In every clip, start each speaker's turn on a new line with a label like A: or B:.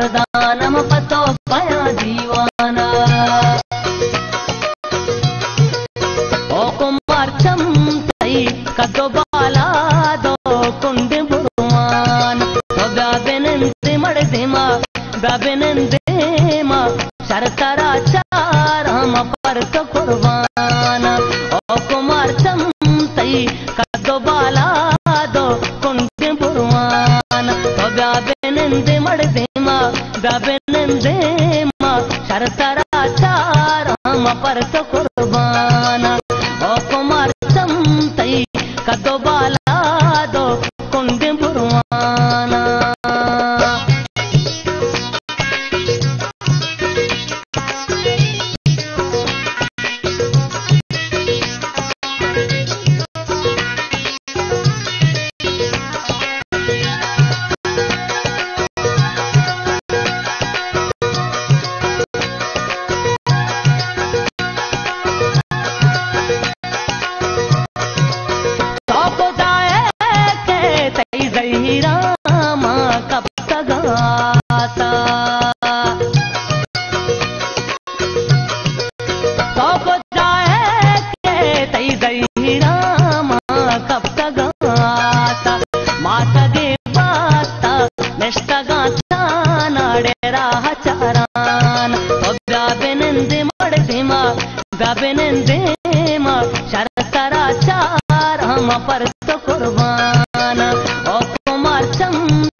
A: दुर्दानम पतो भया दीवाना। ओ कुमार्चम तई कदो बाला दो कुंड बुरवान तो ब्याबेनंदे मड़देमा ब्याबेनंदेमा शरतरा चार हम पर तो कुर्बान। ओ कुमार्चम तई कदो बाला दो कुंड बुरवान तो ब्याबेनंदे मड़देमा ब्याबेनंदेमा शरतरा चार हम पर तो कुर्बान। ओ कुमार्चम तई कदो बाला दो कुंड बुरवाना। रामा कब सगाता तो को जाए के तई गई रामा कब सगाता माता गे बाता निष्ठगाता नाडे राह चारान तो ब्याबेनंदे मड़देमा ब्याबेनंदेमा शरतरा चार हम पर तो कुर्बान। ओ कुमार्चम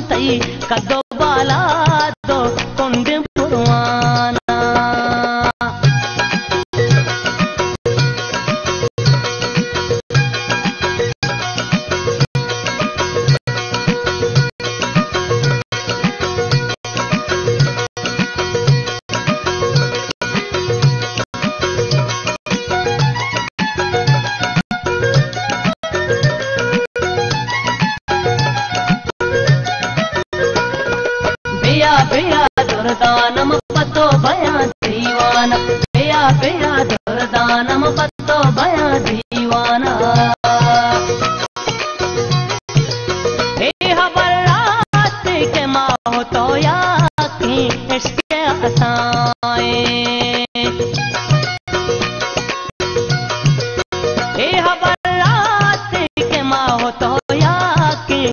A: तई कदो बाला दो कुंड बुरवाना। बेया दुर्दानम पतो भया दीवाना। बेया बेया दुर्दानम पतो भया दीवाना। हे हबरात के माहो तो या की इश्क असाए। हे हबरात के माहो तो या की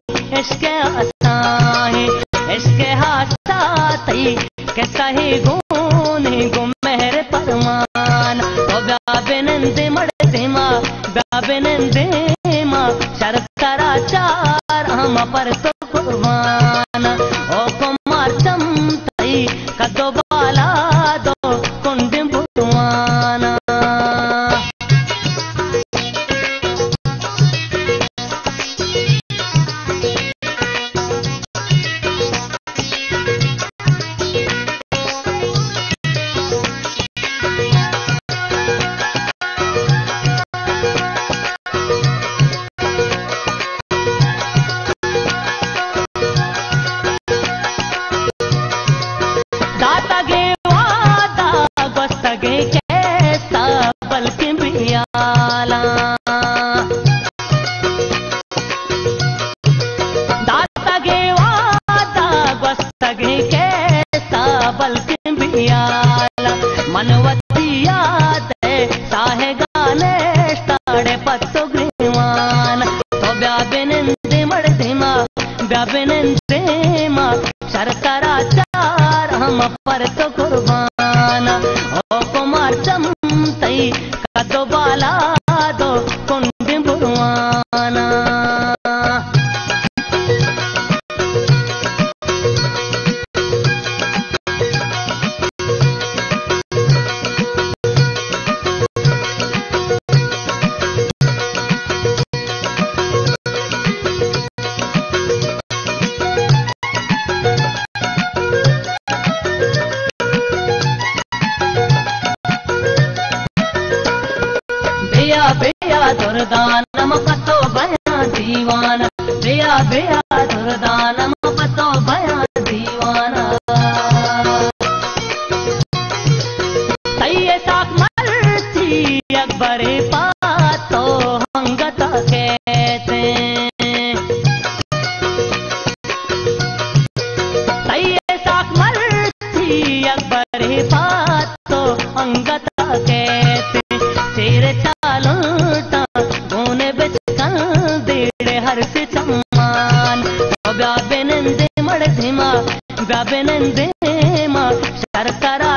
A: इश्क असाए। इश्क हासा तई के सही गुने गुम मेहर परमान तो ब्याबेनंदे मड़देमा ब्याबेनंदेमा शरतरा चार हम पर तो कुर्बान। ओ कुमार्चम तई कदो बाला दो कुंड बुरवाना। मनवतिया दे साहे गाने स्टाड़े पत्तो ग्रीवान तो ब्याबेनंदे मड़देमा ब्याबेनंदेमा शरतरा चार हम पर तो कुर्बान। ओ कुमार्चम तई कदो बाला दो कुंड बुरवाना। बेया दुर्दानम पतो भया दीवाना। बेया बेया दुर्दानम पतो भया दीवाना। तैये साक मर्ची अकबरे पातो हंगता कहते। तैये साक मर अकबरे पातो अंगता कहते तेरे चालोटा गोने बिच कल देड़े हर से चम्मान ब्याबे नंदे मड़ धीमा ब्याबे नंदे मा शर्करा